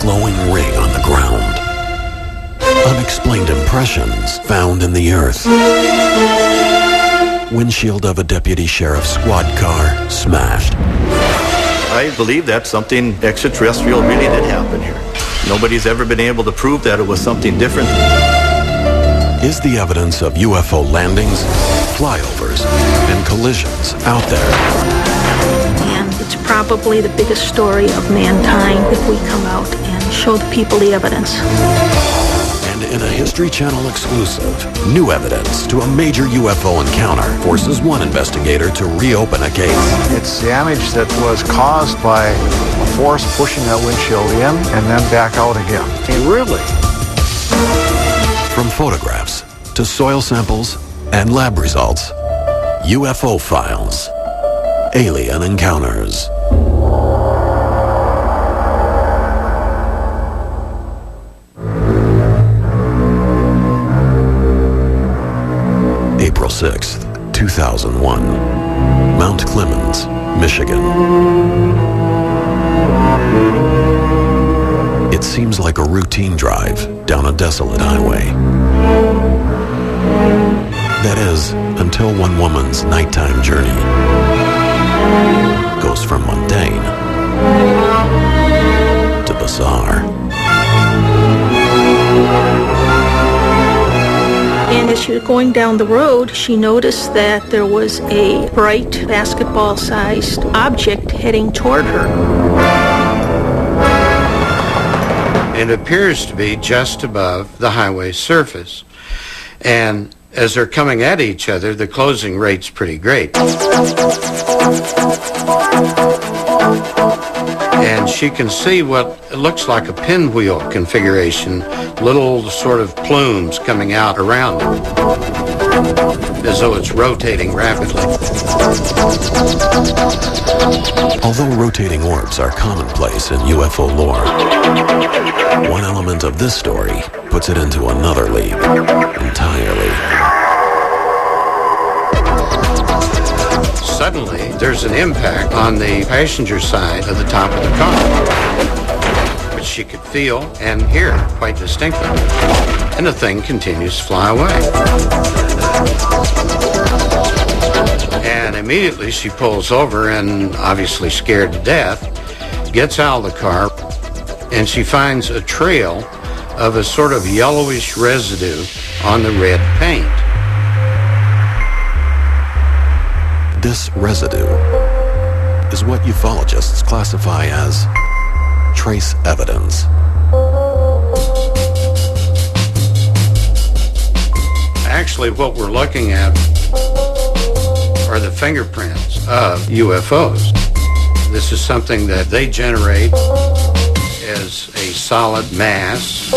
glowing ring on the ground. Unexplained impressions found in the earth. Windshield of a deputy sheriff's squad car smashed. I believe that something extraterrestrial really did happen here. Nobody's ever been able to prove that it was something different. Is the evidence of UFO landings, flyovers, and collisions out there? And it's probably the biggest story of mankind if we come out and show the people the evidence. And in a History Channel exclusive, new evidence to a major UFO encounter forces one investigator to reopen a case. It's damage that was caused by a force pushing that windshield in and then back out again. Really? From photographs to soil samples and lab results, UFO files, alien encounters. April 6th, 2001, Mount Clemens, Michigan. It seems like a routine drive down a desolate highway. That is, until one woman's nighttime journey goes from mundane to bizarre. And as she was going down the road, she noticed that there was a bright basketball-sized object heading toward her. It appears to be just above the highway surface. And as they're coming at each other, the closing rate's pretty great. And she can see what looks like a pinwheel configuration, little sort of plumes coming out around it, as though it's rotating rapidly. Although rotating orbs are commonplace in UFO lore, one element of this story puts it into another league entirely. Suddenly, there's an impact on the passenger side of the top of the car, which she could feel and hear quite distinctly. And the thing continues to fly away. And immediately she pulls over and, obviously scared to death, gets out of the car, and she finds a trail of a sort of yellowish residue on the red paint. This residue is what ufologists classify as trace evidence. Actually, what we're looking at are the fingerprints of UFOs. This is something that they generate as a solid mass.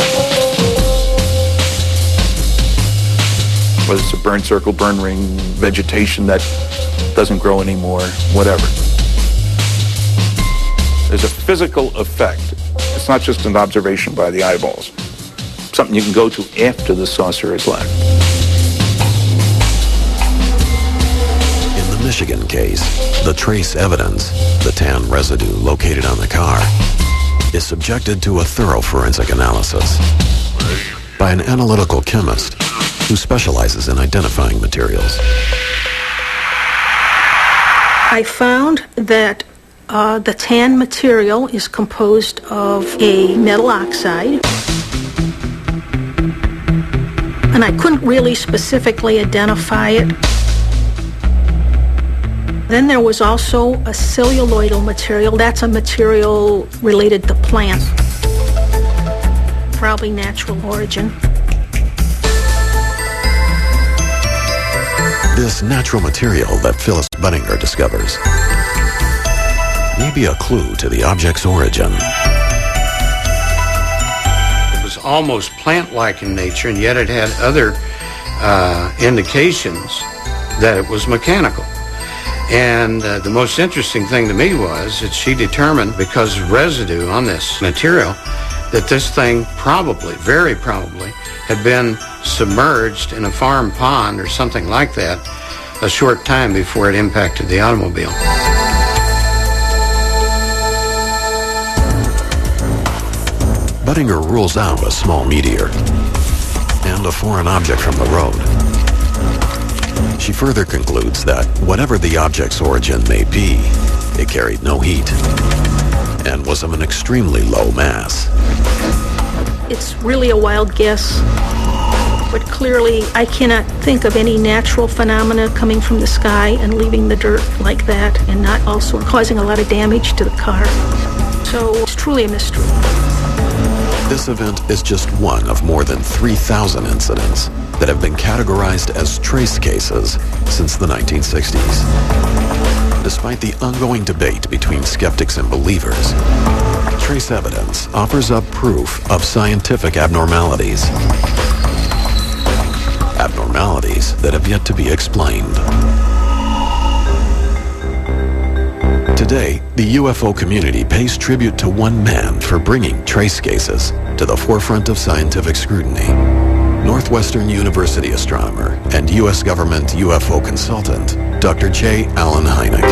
Whether it's a burn circle, burn ring, vegetation that doesn't grow anymore, whatever. There's a physical effect. It's not just an observation by the eyeballs. Something you can go to after the saucer is left. In the Michigan case, the trace evidence, the tan residue located on the car, is subjected to a thorough forensic analysis by an analytical chemist who specializes in identifying materials. I found that the tan material is composed of a metal oxide, and I couldn't really specifically identify it. Then there was also a celluloidal material. That's a material related to plants, probably natural origin. This natural material that Phyllis Buninger discovers may be a clue to the object's origin. It was almost plant-like in nature, and yet it had other indications that it was mechanical. And the most interesting thing to me was that she determined, because of residue on this material, that this thing probably, very probably, had been submerged in a farm pond or something like that a short time before it impacted the automobile. Buttinger rules out a small meteor and a foreign object from the road. She further concludes that whatever the object's origin may be, it carried no heat and was of an extremely low mass. It's really a wild guess, but clearly I cannot think of any natural phenomena coming from the sky and leaving the dirt like that and not also causing a lot of damage to the car. So it's truly a mystery. This event is just one of more than 3,000 incidents that have been categorized as trace cases since the 1960s. Despite the ongoing debate between skeptics and believers, trace evidence offers up proof of scientific abnormalities. Abnormalities that have yet to be explained. Today, the UFO community pays tribute to one man for bringing trace cases to the forefront of scientific scrutiny. Northwestern University astronomer and U.S. government UFO consultant, Dr. J. Allen Hynek.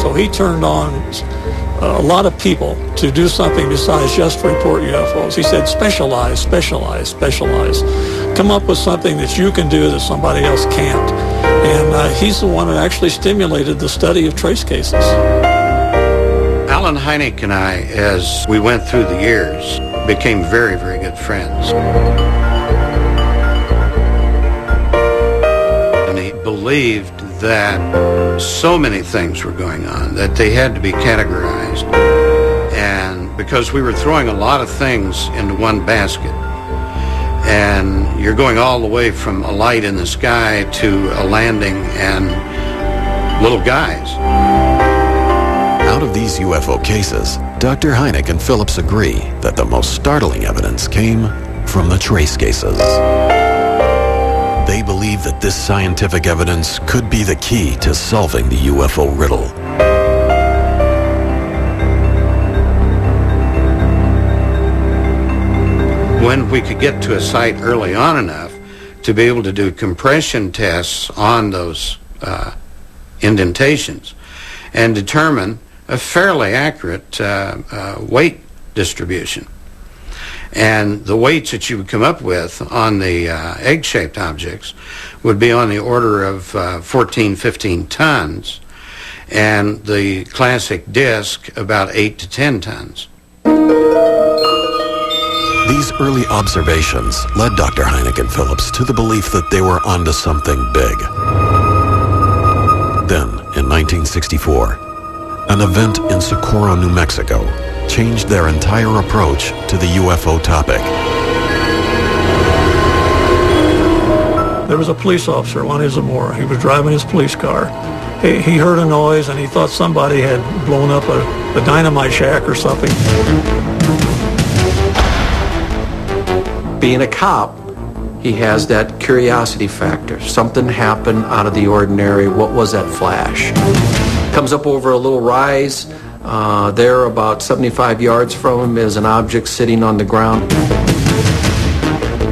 So he turned on a lot of people to do something besides just report UFOs. He said, specialize, specialize, specialize. Come up with something that you can do that somebody else can't. And he's the one that actually stimulated the study of trace cases. Allen Hynek and I, as we went through the years, became very, very good friends. And he believed that so many things were going on that they had to be categorized. And because we were throwing a lot of things into one basket, and you're going all the way from a light in the sky to a landing and little guys. Out of these UFO cases, Dr. Hynek and Phillips agree that the most startling evidence came from the trace cases. They believe that this scientific evidence could be the key to solving the UFO riddle. When we could get to a site early on enough to be able to do compression tests on those indentations and determine a fairly accurate weight distribution. And the weights that you would come up with on the egg-shaped objects would be on the order of 14, 15 tons, and the classic disc about 8 to 10 tons. These early observations led Dr. Hynek and Phillips to the belief that they were onto something big. Then, in 1964, an event in Socorro, New Mexico, changed their entire approach to the UFO topic. There was a police officer, Lonnie Zamora. He was driving his police car. He heard a noise and he thought somebody had blown up a dynamite shack or something. Being a cop, he has that curiosity factor. Something happened out of the ordinary. What was that flash? Comes up over a little rise. There, about 75 yards from him, is an object sitting on the ground.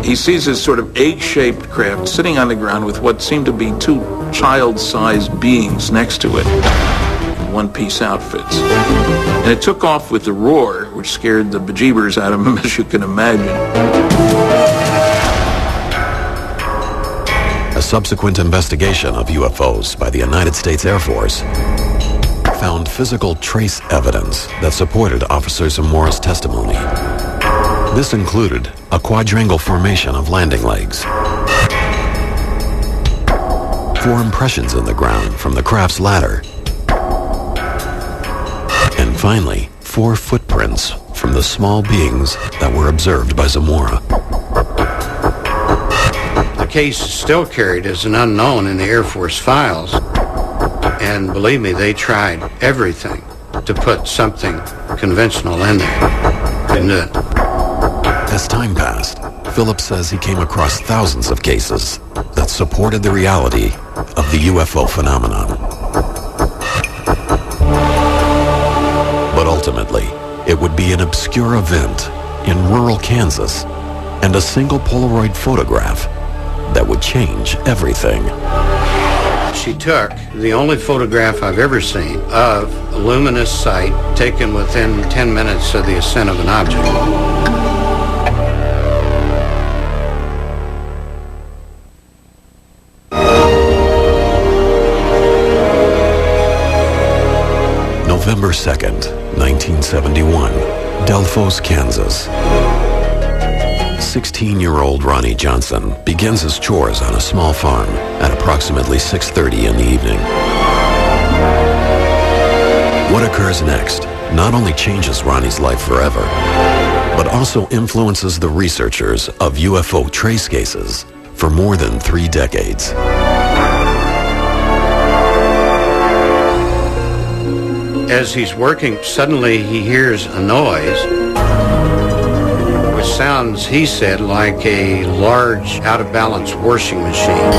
He sees this sort of egg-shaped craft sitting on the ground with what seemed to be two child-sized beings next to it in one-piece outfits. And it took off with a roar, which scared the bejeebers out of him, as you can imagine. A subsequent investigation of UFOs by the United States Air Force found physical trace evidence that supported Officer Zamora's testimony. This included a quadrangle formation of landing legs, 4 impressions in the ground from the craft's ladder, and finally, 4 footprints from the small beings that were observed by Zamora. The case is still carried as an unknown in the Air Force files, and believe me, they tried everything to put something conventional in there. Couldn't do it. As time passed, Phillips says he came across thousands of cases that supported the reality of the UFO phenomenon. But ultimately, it would be an obscure event in rural Kansas and a single Polaroid photograph that would change everything. she took the only photograph I've ever seen of a luminous sight taken within 10 minutes of the ascent of an object. November 2nd, 1971, Delphos, Kansas. 16-year-old Ronnie Johnson begins his chores on a small farm at approximately 6:30 in the evening. What occurs next not only changes Ronnie's life forever, but also influences the researchers of UFO trace cases for more than 3 decades. As he's working, suddenly he hears a noise, which sounds, he said, like a large, out-of-balance washing machine.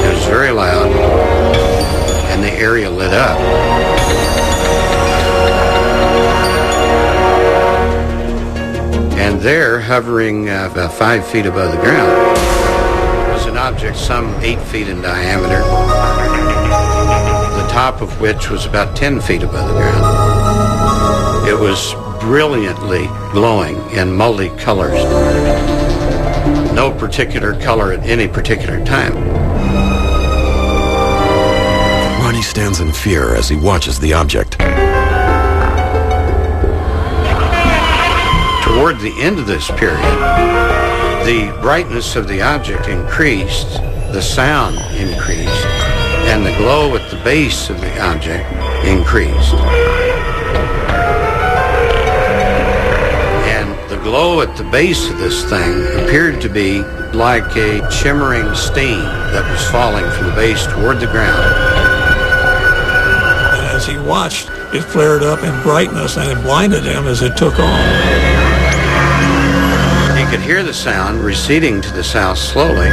It was very loud, and the area lit up. And there, hovering about 5 feet above the ground, was an object some 8 feet in diameter, the top of which was about 10 feet above the ground. It was brilliantly glowing in multi-colors. No particular color at any particular time. Ronnie stands in fear as he watches the object. Toward the end of this period, the brightness of the object increased, the sound increased, and the glow at the base of the object increased. And the glow at the base of this thing appeared to be like a shimmering steam that was falling from the base toward the ground. And as he watched, it flared up in brightness and it blinded him as it took on. He could hear the sound receding to the south slowly.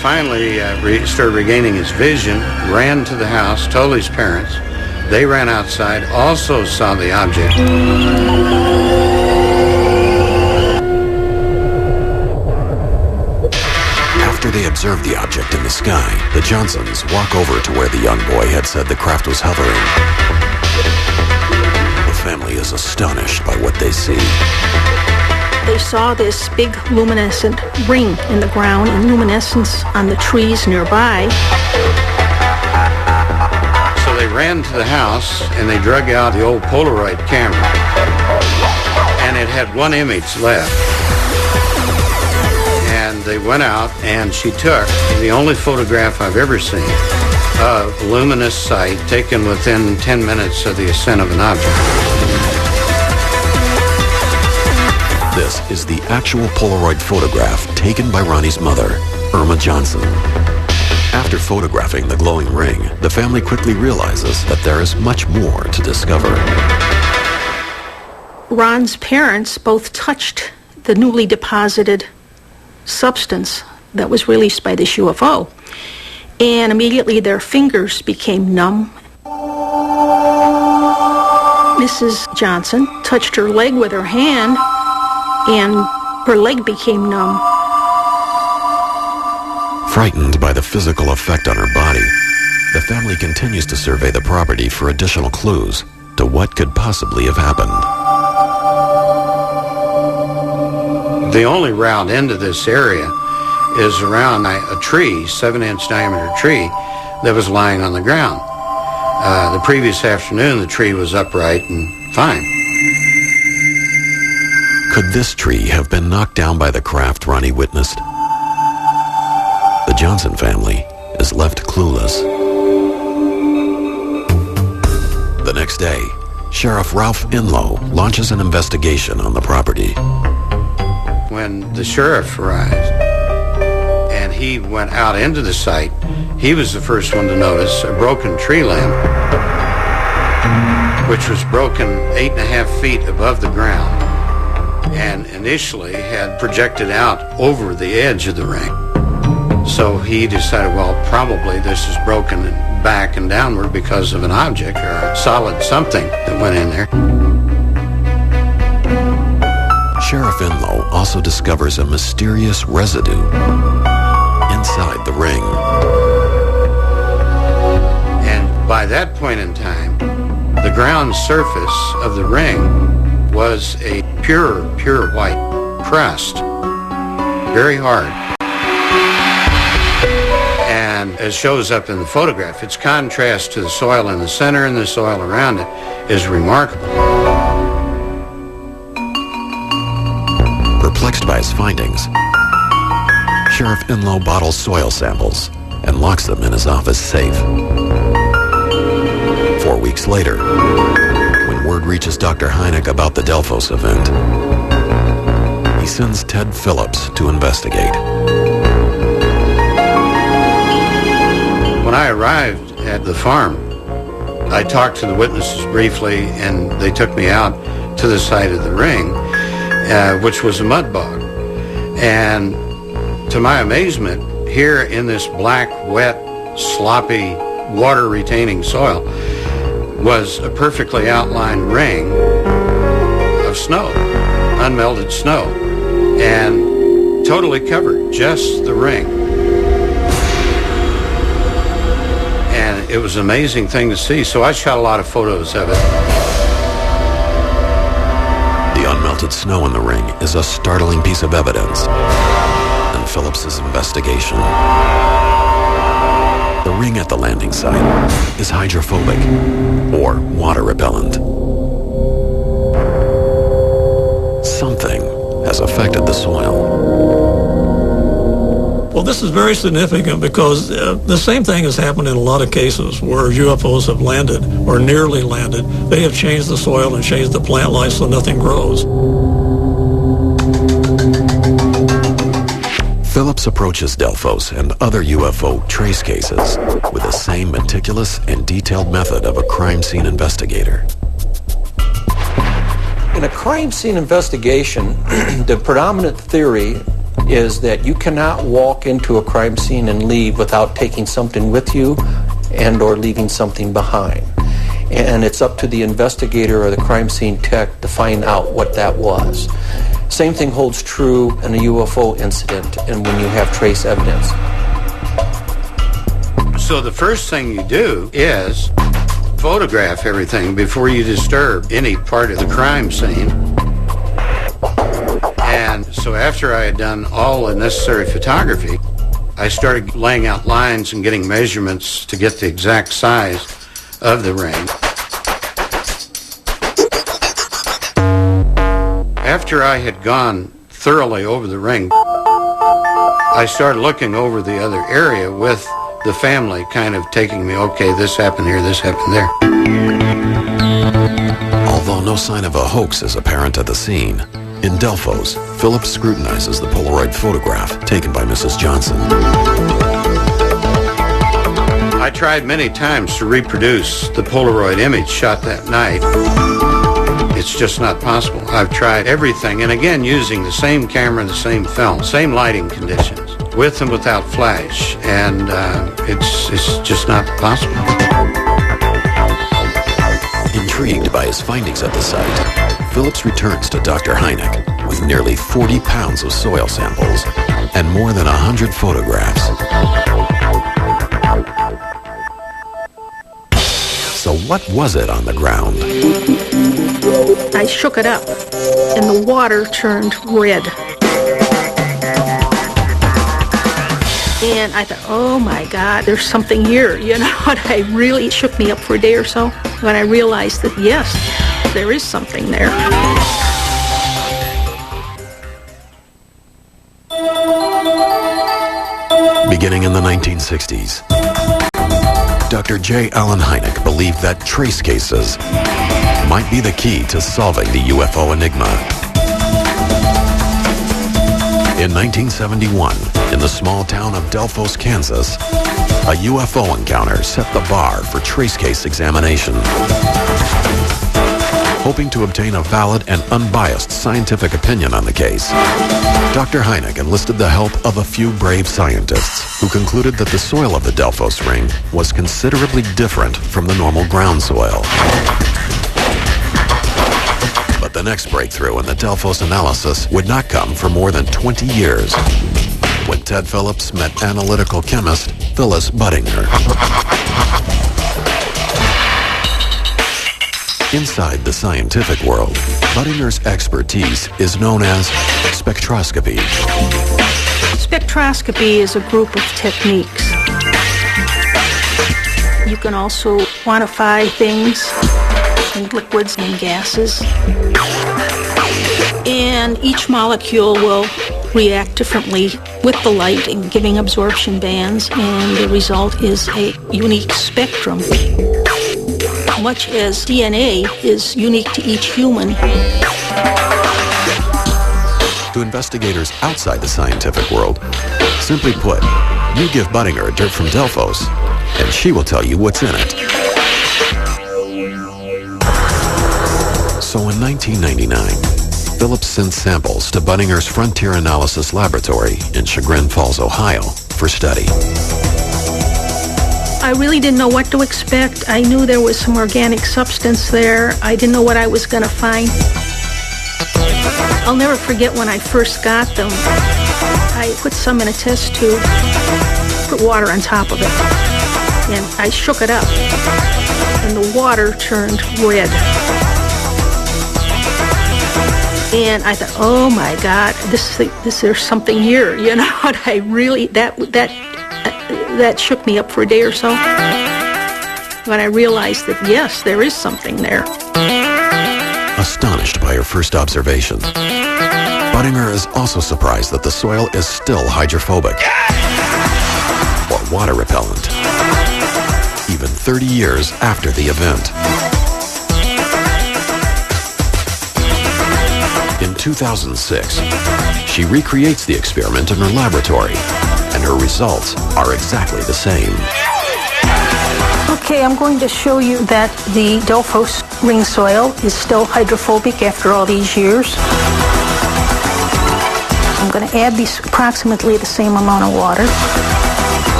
Finally started regaining his vision, ran to the house, told his parents. They ran outside, also saw the object. After they observe the object in the sky, the Johnsons walk over to where the young boy had said the craft was hovering. The family is astonished by what they see. They saw this big luminescent ring in the ground and luminescence on the trees nearby. So they ran to the house and they drug out the old Polaroid camera. And it had one image left. And they went out and she took the only photograph I've ever seen of a luminous sight taken within 10 minutes of the ascent of an object. This is the actual Polaroid photograph taken by Ronnie's mother, Irma Johnson. After photographing the glowing ring, the family quickly realizes that there is much more to discover. Ron's parents both touched the newly deposited substance that was released by this UFO, and immediately their fingers became numb. Mrs. Johnson touched her leg with her hand, and her leg became numb. Frightened by the physical effect on her body, the family continues to survey the property for additional clues to what could possibly have happened. The only route into this area is around a tree, 7-inch diameter tree, that was lying on the ground. The previous afternoon, the tree was upright and fine. Could this tree have been knocked down by the craft Ronnie witnessed? The Johnson family is left clueless. The next day, Sheriff Ralph Inlow launches an investigation on the property. When the sheriff arrived and he went out into the site, he was the first one to notice a broken tree limb, which was broken 8.5 feet above the ground and initially had projected out over the edge of the ring. So he decided, well, probably this is broken back and downward because of an object or a solid something that went in there. Sheriff Enlow also discovers a mysterious residue inside the ring. And by that point in time, the ground surface of the ring was a pure white, pressed, very hard. And as shows up in the photograph, its contrast to the soil in the center and the soil around it is remarkable. Perplexed by his findings, Sheriff Enlow bottles soil samples and locks them in his office safe. 4 weeks later, when word reaches Dr. Hynek about the Delphos event, he sends Ted Phillips to investigate. When I arrived at the farm, I talked to the witnesses briefly, and they took me out to the site of the ring, which was a mud bog. And to my amazement, here in this black, wet, sloppy, water-retaining soil was a perfectly outlined ring of snow, unmelted snow, and totally covered, just the ring. And it was an amazing thing to see, so I shot a lot of photos of it. The unmelted snow in the ring is a startling piece of evidence in Phillips's investigation. The ring at the landing site is hydrophobic, or water repellent. Something has affected the soil. Well, this is very significant because the same thing has happened in a lot of cases where UFOs have landed or nearly landed. They have changed the soil and changed the plant life so nothing grows. Phillips approaches Delphos and other UFO trace cases with the same meticulous and detailed method of a crime scene investigator. In a crime scene investigation, the predominant theory is that you cannot walk into a crime scene and leave without taking something with you and or leaving something behind. And it's up to the investigator or the crime scene tech to find out what that was. Same thing holds true in a UFO incident and when you have trace evidence. So the first thing you do is photograph everything before you disturb any part of the crime scene. And so after I had done all the necessary photography, I started laying out lines and getting measurements to get the exact size of the ring. After I had gone thoroughly over the ring, I started looking over the other area with the family kind of taking me, okay, this happened here, this happened there. Although no sign of a hoax is apparent at the scene, in Delphos, Phillips scrutinizes the Polaroid photograph taken by Mrs. Johnson. I tried many times to reproduce the Polaroid image shot that night. It's just not possible. I've tried everything, and again, using the same camera, the same film, same lighting conditions, with and without flash, and it's just not possible. Intrigued by his findings at the site, Phillips returns to Dr. Hynek with nearly 40 pounds of soil samples and more than 100 photographs. So what was it on the ground? I shook it up, and the water turned red. And I thought, oh my God, there's something here. You know, it really shook me up for a day or so when I realized that, yes, there is something there. Beginning in the 1960s, Dr. J. Allen Hynek believed that trace cases might be the key to solving the UFO enigma. In 1971, in the small town of Delphos, Kansas, a UFO encounter set the bar for trace case examination. Hoping to obtain a valid and unbiased scientific opinion on the case, Dr. Hynek enlisted the help of a few brave scientists who concluded that the soil of the Delphos ring was considerably different from the normal ground soil. But But the next breakthrough in the Delphos analysis would not come for more than 20 years, when Ted Phillips met analytical chemist Phyllis Budinger. Inside the scientific world, Budinger's expertise is known as spectroscopy. Spectroscopy is a group of techniques. You can also quantify things in liquids and gases. And each molecule will react differently with the light and giving absorption bands, and the result is a unique spectrum. Much as DNA is unique to each human. To investigators outside the scientific world, simply put, you give Budinger dirt from Delphos, and she will tell you what's in it. So in 1999, Phillips sent samples to Budinger's Frontier Analysis Laboratory in Chagrin Falls, Ohio, for study. I really didn't know what to expect. I knew there was some organic substance there. I didn't know what I was going to find. I'll never forget when I first got them. I put some in a test tube, put water on top of it, and I shook it up, and the water turned red. And I thought, oh my God, there's something here, you know. And I really, that shook me up for a day or so. When I realized that, yes, there is something there. Astonished by her first observation, Budinger is also surprised that the soil is still hydrophobic or water repellent, even 30 years after the event. In 2006, she recreates the experiment in her laboratory, and her results are exactly the same. Okay, I'm going to show you that the Delphos ring soil is still hydrophobic after all these years. I'm going to add approximately the same amount of water.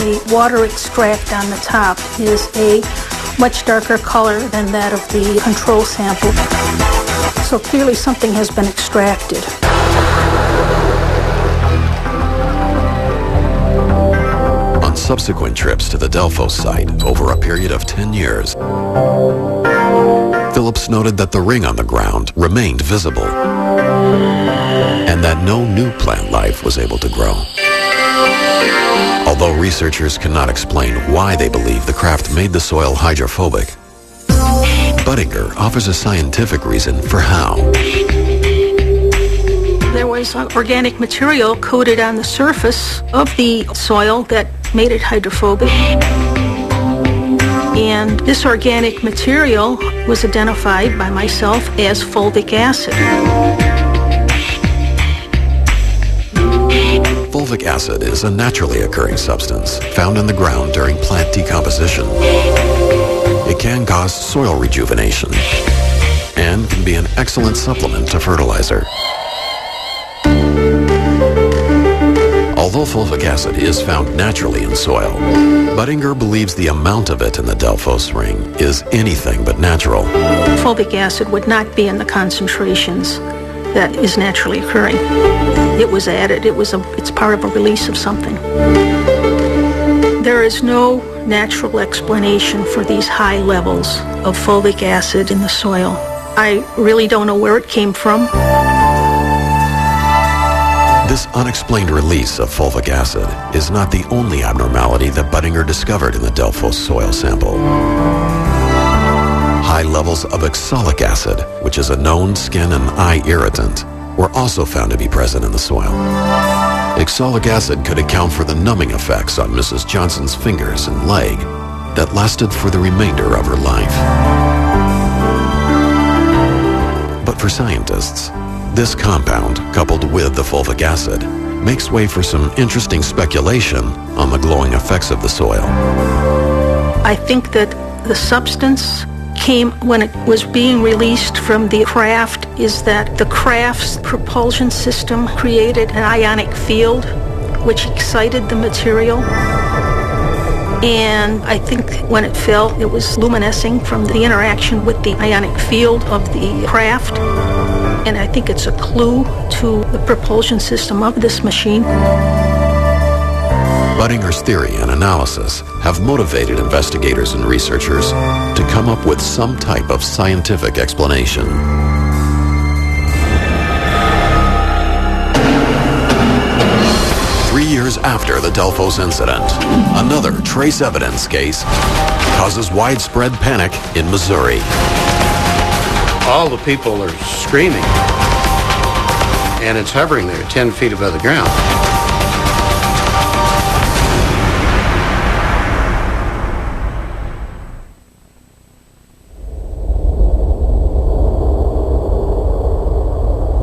The water extract on the top is a much darker color than that of the control sample. So clearly something has been extracted. On subsequent trips to the Delphos site over a period of 10 years, Phillips noted that the ring on the ground remained visible and that no new plant life was able to grow. Although researchers cannot explain why they believe the craft made the soil hydrophobic, Budinger offers a scientific reason for how. There was organic material coated on the surface of the soil that made it hydrophobic. And this organic material was identified by myself as fulvic acid. Fulvic acid is a naturally occurring substance found in the ground during plant decomposition. It can cause soil rejuvenation and can be an excellent supplement to fertilizer. Although fulvic acid is found naturally in soil, Budinger believes the amount of it in the Delphos ring is anything but natural. Fulvic acid would not be in the concentrations that is naturally occurring. It was added. It's part of a release of something. There is no natural explanation for these high levels of fulvic acid in the soil. I really don't know where it came from. This unexplained release of fulvic acid is not the only abnormality that Budinger discovered in the Delphos soil sample. High levels of oxalic acid, which is a known skin and eye irritant, were also found to be present in the soil. Oxalic acid could account for the numbing effects on Mrs. Johnson's fingers and leg that lasted for the remainder of her life. But for scientists, this compound, coupled with the fulvic acid, makes way for some interesting speculation on the glowing effects of the soil. I think that the substance came when it was being released from the craft, is that the craft's propulsion system created an ionic field which excited the material. And I think when it fell, it was luminescing from the interaction with the ionic field of the craft. And I think it's a clue to the propulsion system of this machine. Buddinger's theory and analysis have motivated investigators and researchers to come up with some type of scientific explanation. Years after the Delphos incident, another trace evidence case causes widespread panic in Missouri. All the people are screaming, and it's hovering there 10 feet above the ground.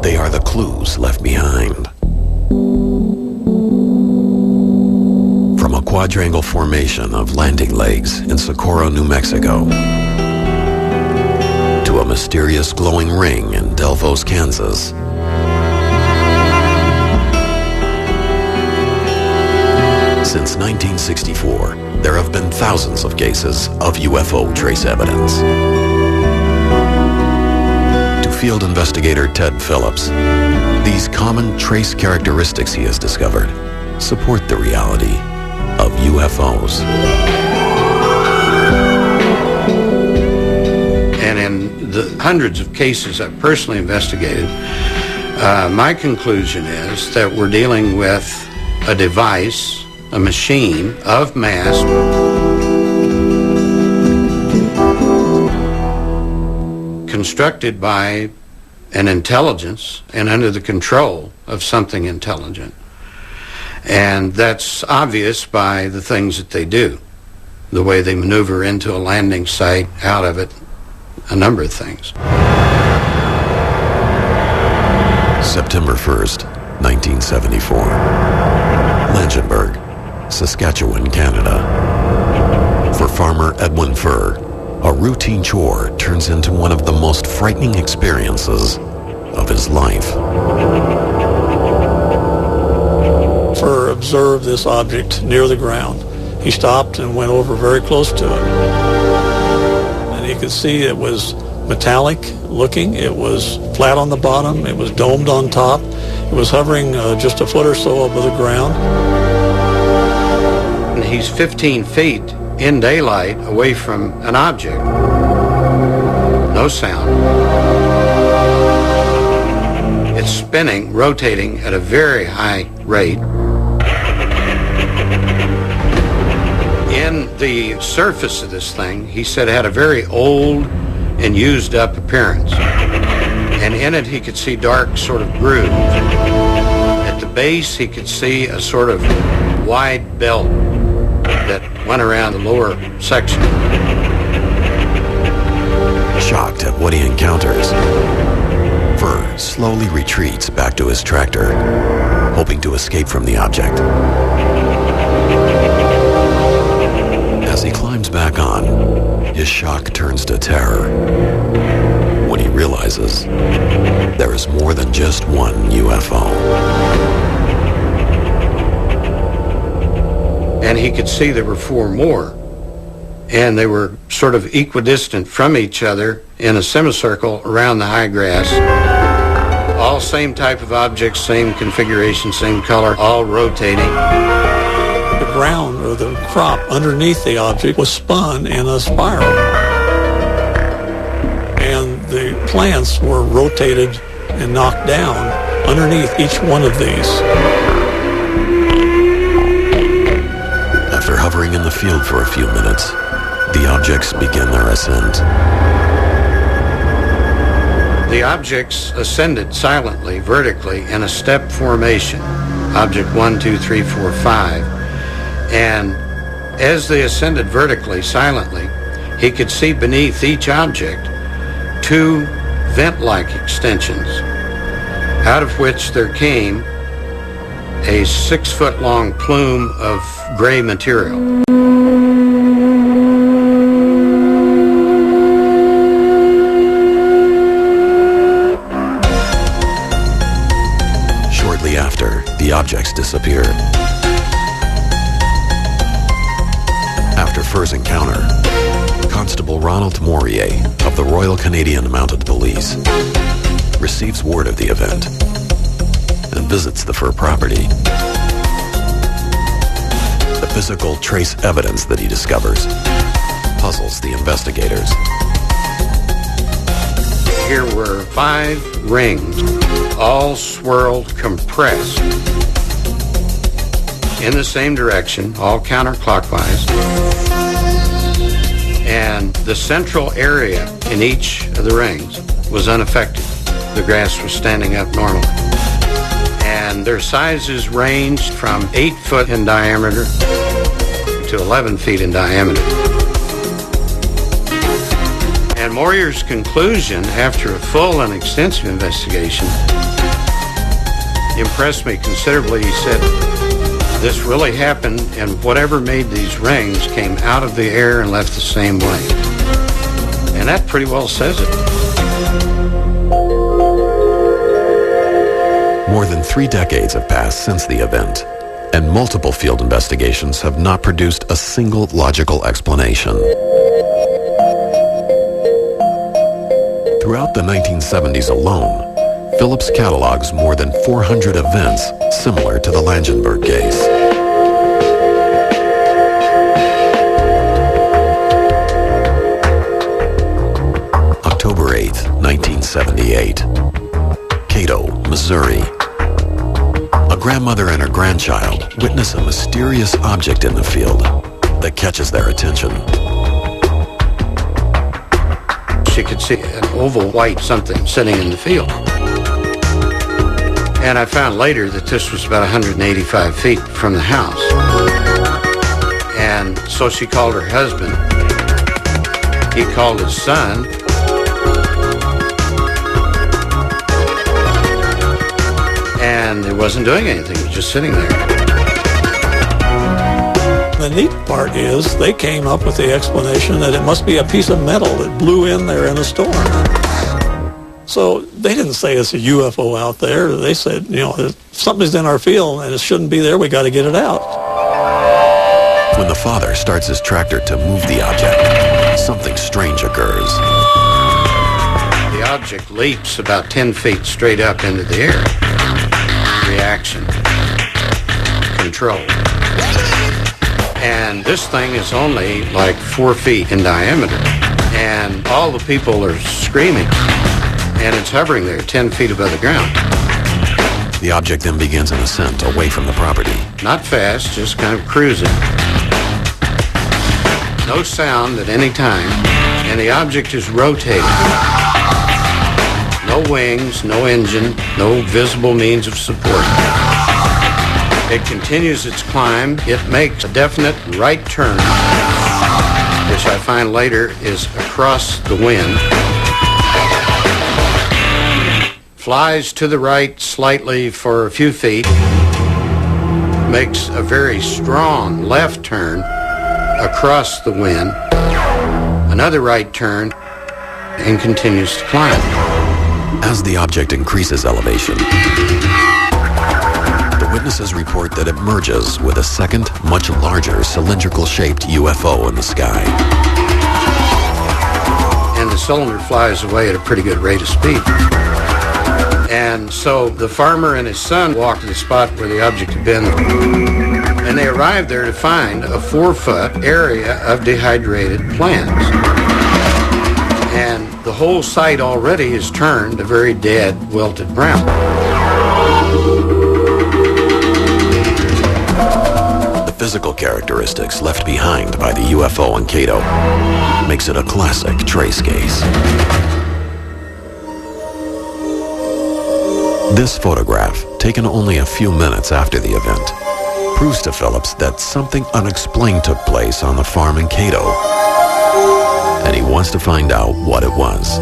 They are the clues left behind. From a quadrangle formation of landing legs in Socorro, New Mexico, to a mysterious glowing ring in Delphos, Kansas, since 1964, there have been thousands of cases of UFO trace evidence. To field investigator Ted Phillips, these common trace characteristics he has discovered support the reality of UFOs. And in the hundreds of cases I've personally investigated, my conclusion is that we're dealing with a device, a machine of mass, constructed by an intelligence and under the control of something intelligent. And that's obvious by the things that they do, the way they maneuver into a landing site, out of it, a number of things. September 1st, 1974. Langenberg, Saskatchewan, Canada. For farmer Edwin Furr, a routine chore turns into one of the most frightening experiences of his life. Furr observed this object near the ground. He stopped and went over very close to it. And he could see it was metallic looking. It was flat on the bottom. It was domed on top. It was hovering just a foot or so above the ground. And he's 15 feet in daylight away from an object. No sound. It's spinning, rotating at a very high rate. In the surface of this thing, he said, it had a very old and used up appearance. And in it, he could see dark sort of grooves. At the base, he could see a sort of wide belt that went around the lower section. Shocked at what he encounters, Furr slowly retreats back to his tractor, hoping to escape from the object. As he climbs back on, his shock turns to terror when he realizes there is more than just one UFO. And he could see there were four more, and they were sort of equidistant from each other in a semicircle around the high grass. All same type of objects, same configuration, same color, all rotating. The ground, or the crop underneath the object, was spun in a spiral. And the plants were rotated and knocked down underneath each one of these. After hovering in the field for a few minutes, the objects begin their ascent. The objects ascended silently, vertically, in a step formation. Object 1, 2, 3, 4, 5. And as they ascended vertically, silently, he could see beneath each object two vent-like extensions, out of which there came a 6-foot-long plume of gray material. Shortly after, the objects disappeared. After Furr's encounter, Constable Ronald Morier of the Royal Canadian Mounted Police receives word of the event and visits the Furr property. The physical trace evidence that he discovers puzzles the investigators. Here were 5 rings, all swirled, compressed in the same direction, all counterclockwise. And the central area in each of the rings was unaffected. The grass was standing up normally. And their sizes ranged from 8 foot in diameter to 11 feet in diameter. And Morier's conclusion, after a full and extensive investigation, impressed me considerably. He said, this really happened, and whatever made these rings came out of the air and left the same way. And that pretty well says it. More than 3 decades have passed since the event, and multiple field investigations have not produced a single logical explanation. Throughout the 1970s alone, Phillips catalogs more than 400 events similar to the Langenberg case. October 8, 1978. Cato, Missouri. A grandmother and her grandchild witness a mysterious object in the field that catches their attention. She could see an oval white something sitting in the field. And I found later that this was about 185 feet from the house. And so she called her husband. He called his son. And it wasn't doing anything. It was just sitting there. The neat part is they came up with the explanation that it must be a piece of metal that blew in there in a storm. So they didn't say it's a UFO out there. They said, you know, something's in our field and it shouldn't be there. We got to get it out. When the father starts his tractor to move the object, something strange occurs. The object leaps about 10 feet straight up into the air. Reaction. Control. And this thing is only like 4 feet in diameter. And all the people are screaming. And it's hovering there 10 feet above the ground. The object then begins an ascent away from the property. Not fast, just kind of cruising. No sound at any time, and the object is rotating. No wings, no engine, no visible means of support. It continues its climb. It makes a definite right turn, which I find later is across the wind. Flies to the right slightly for a few feet, makes a very strong left turn across the wind, another right turn, and continues to climb. As the object increases elevation, the witnesses report that it merges with a second, much larger cylindrical-shaped UFO in the sky. And the cylinder flies away at a pretty good rate of speed. And so the farmer and his son walked to the spot where the object had been, and they arrived there to find a 4-foot area of dehydrated plants. And the whole site already is turned a very dead, wilted brown. The physical characteristics left behind by the UFO in Cato makes it a classic trace case. This photograph, taken only a few minutes after the event, proves to Phillips that something unexplained took place on the farm in Cato, and he wants to find out what it was.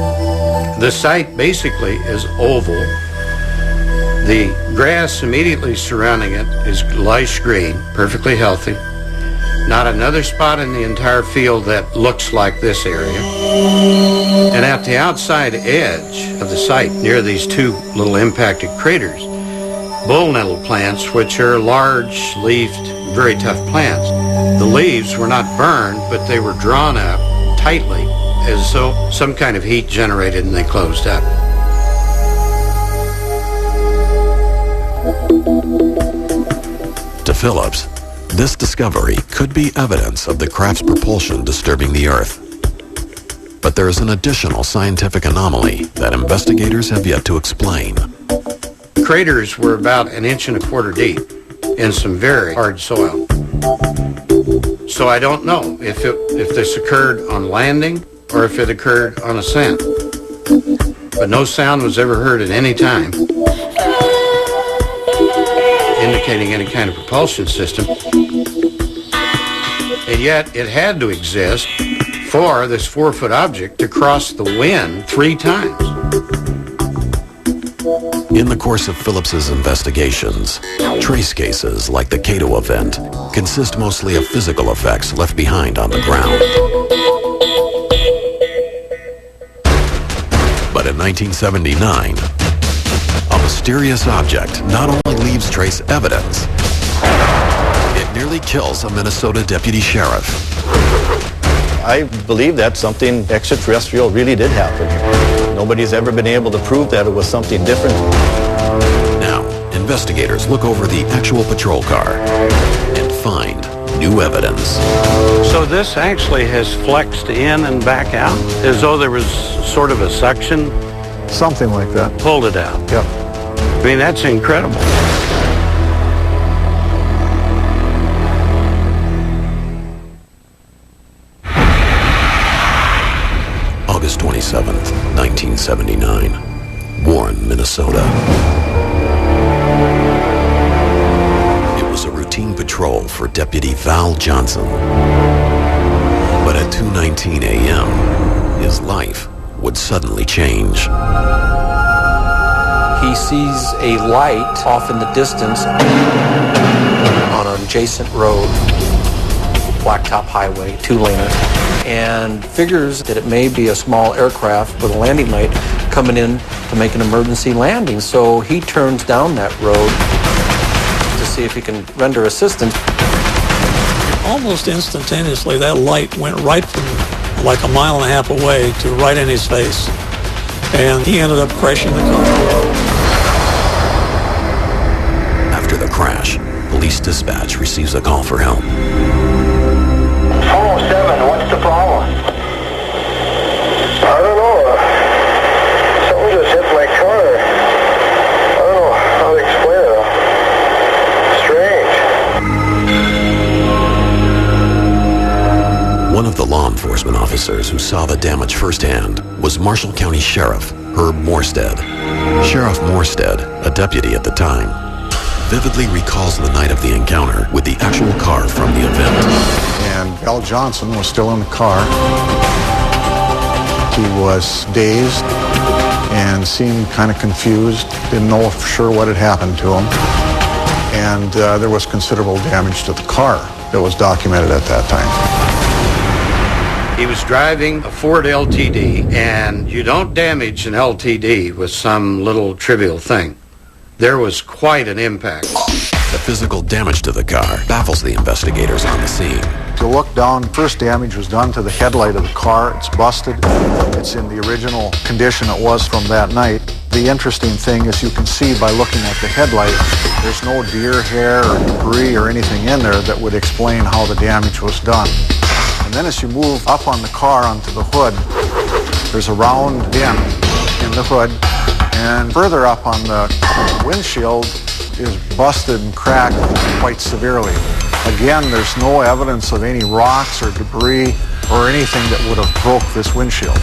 The site basically is oval. The grass immediately surrounding it is lush green, perfectly healthy. Not another spot in the entire field that looks like this area. And at the outside edge of the site, near these 2 little impacted craters, bull nettle plants, which are large-leafed, very tough plants. The leaves were not burned, but they were drawn up tightly as though some kind of heat generated and they closed up. To Phillips, this discovery could be evidence of the craft's propulsion disturbing the Earth. But there is an additional scientific anomaly that investigators have yet to explain. Craters were about 1.25 inches deep in some very hard soil. So I don't know if this occurred on landing or if it occurred on ascent. But no sound was ever heard at any time indicating any kind of propulsion system. And yet it had to exist for this 4-foot object to cross the wind 3 times. In the course of Phillips's investigations, trace cases like the Cato event consist mostly of physical effects left behind on the ground. But in 1979, a mysterious object not only leaves trace evidence, it nearly kills a Minnesota deputy sheriff. I believe that something extraterrestrial really did happen here. Nobody's ever been able to prove that it was something different. Now, investigators look over the actual patrol car and find new evidence. So this actually has flexed in and back out, as though there was sort of a suction. Something like that. Pulled it out. Yep. I mean, that's incredible. August 27th, 1979, Warren, Minnesota. It was a routine patrol for Deputy Val Johnson. But at 2:19 a.m., his life would suddenly change. He sees a light off in the distance on an adjacent road, blacktop highway, 2-laner, and figures that it may be a small aircraft with a landing light coming in to make an emergency landing. So he turns down that road to see if he can render assistance. Almost instantaneously, that light went right from like 1.5 miles away to right in his face. And he ended up crashing the car. After the crash, police dispatch receives a call for help. 407, what's the problem? I don't know. Something just hit my car. I don't know how to explain it. Strange. One of the law enforcement officers who saw the damage firsthand was Marshall County Sheriff Herb Morstead. Sheriff Morstead, a deputy at the time, vividly recalls the night of the encounter with the actual car from the event. And Val Johnson was still in the car. He was dazed and seemed kind of confused, didn't know for sure what had happened to him. And there was considerable damage to the car that was documented at that time. He was driving a Ford LTD, and you don't damage an LTD with some little trivial thing. There was quite an impact. The physical damage to the car baffles the investigators on the scene. If you look down, first damage was done to the headlight of the car. It's busted. It's in the original condition it was from that night. The interesting thing is you can see by looking at the headlight, there's no deer hair or debris or anything in there that would explain how the damage was done. And then as you move up on the car onto the hood, there's a round dent in the hood. And further up on the windshield is busted and cracked quite severely. Again, there's no evidence of any rocks or debris or anything that would have broke this windshield.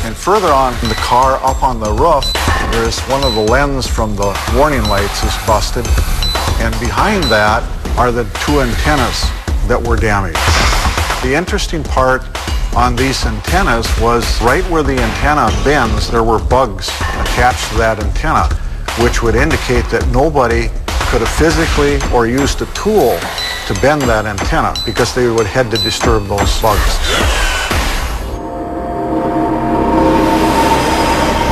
And further on in the car, up on the roof, there's one of the lenses from the warning lights is busted. And behind that are the 2 antennas that were damaged. The interesting part on these antennas was right where the antenna bends, there were bugs attached to that antenna, which would indicate that nobody could have physically or used a tool to bend that antenna because they would have had to disturb those bugs.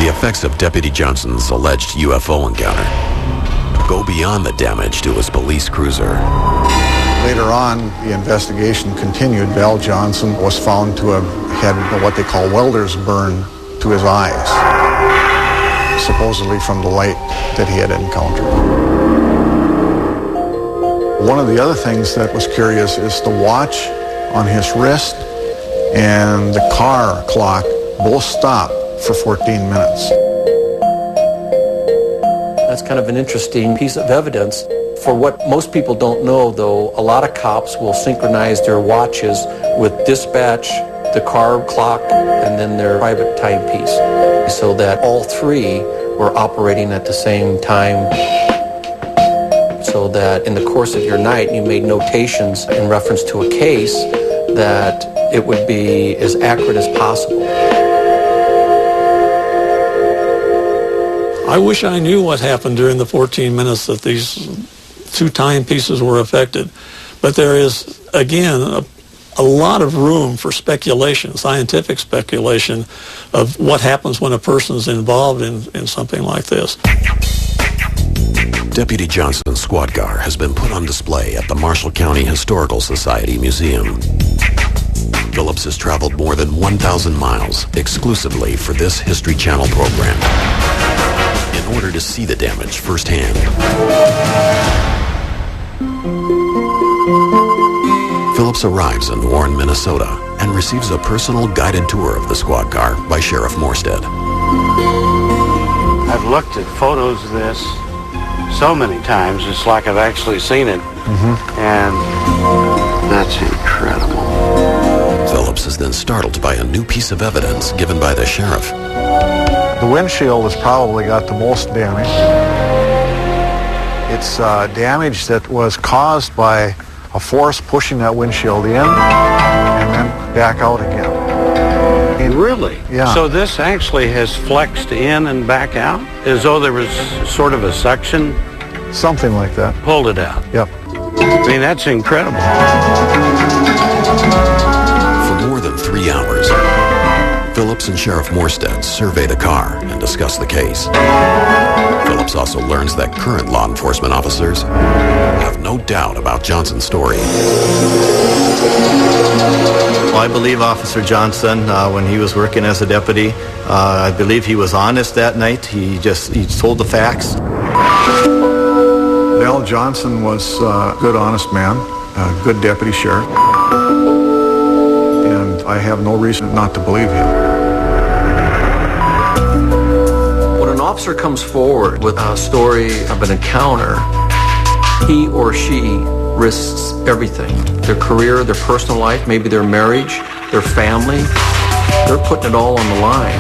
The effects of Deputy Johnson's alleged UFO encounter go beyond the damage to his police cruiser. Later on, the investigation continued. Val Johnson was found to have had what they call welder's burn to his eyes, supposedly from the light that he had encountered. One of the other things that was curious is the watch on his wrist and the car clock both stopped for 14 minutes. That's kind of an interesting piece of evidence. For what most people don't know, though, a lot of cops will synchronize their watches with dispatch, the car clock, and then their private timepiece, so that all three were operating at the same time, so that in the course of your night you made notations in reference to a case that it would be as accurate as possible. I wish I knew what happened during the 14 minutes that these two timepieces were affected. But there is, again, a lot of room for speculation, scientific speculation, of what happens when a person is involved in something like this. Deputy Johnson's squad car has been put on display at the Marshall County Historical Society Museum. Phillips has traveled more than 1,000 miles exclusively for this History Channel program in order to see the damage firsthand. Phillips arrives in Warren, Minnesota, and receives a personal guided tour of the squad car by Sheriff Morstead. I've looked at photos of this so many times, it's like I've actually seen it. And that's incredible. Phillips is then startled by a new piece of evidence given by the sheriff. The windshield has probably got the most damage. It's damage that was caused by a force pushing that windshield in and then back out again. Really? Yeah. So this actually has flexed in and back out, as though there was sort of a suction? Something like that. Pulled it out? Yep. I mean, that's incredible. For more than 3 hours, Phillips and Sheriff Morstead survey the car and discuss the case. Phillips also learns that current law enforcement officers have no doubt about Johnson's story. Well, I believe Officer Johnson, when he was working as a deputy, I believe he was honest that night. He told the facts. Val Johnson was a good, honest man, a good deputy sheriff, and I have no reason not to believe him. When an officer comes forward with a story of an encounter, he or she risks everything. Their career, their personal life, maybe their marriage, their family. They're putting it all on the line.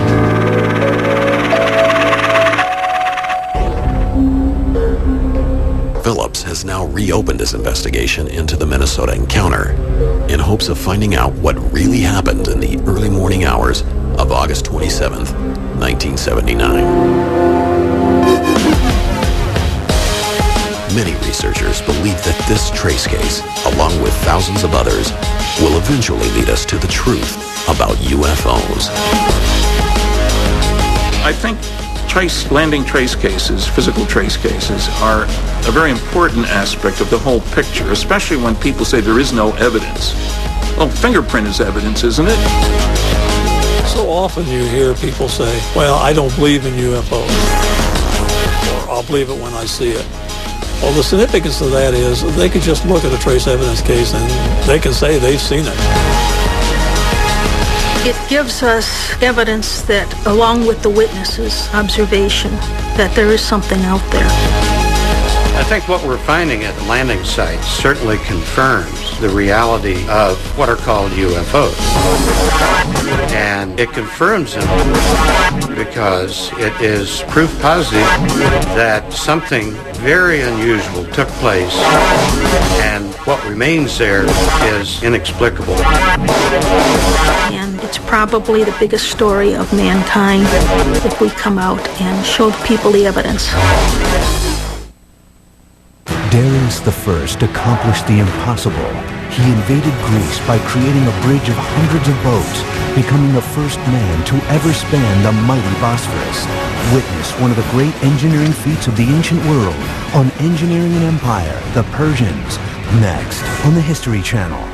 Phillips has now reopened his investigation into the Minnesota encounter in hopes of finding out what really happened in the early morning hours of August 27th, 1979. Many researchers believe that this trace case, along with thousands of others, will eventually lead us to the truth about UFOs. I think landing trace cases, physical trace cases, are a very important aspect of the whole picture, especially when people say there is no evidence. Well, fingerprint is evidence, isn't it? So often you hear people say, well, I don't believe in UFOs, or I'll believe it when I see it. Well, the significance of that is they could just look at a trace evidence case and they can say they've seen it. It gives us evidence that, along with the witnesses' observation, that there is something out there. I think what we're finding at the landing sites certainly confirms the reality of what are called UFOs. And it confirms them because it is proof positive that something very unusual took place, and what remains there is inexplicable. And it's probably the biggest story of mankind if we come out and show people the evidence. Darings the First accomplished the impossible he invaded Greece by creating a bridge of hundreds of boats, becoming the first man to ever span the mighty Bosphorus. Witness one of the great engineering feats of the ancient world on Engineering an Empire, the Persians, next on the History Channel.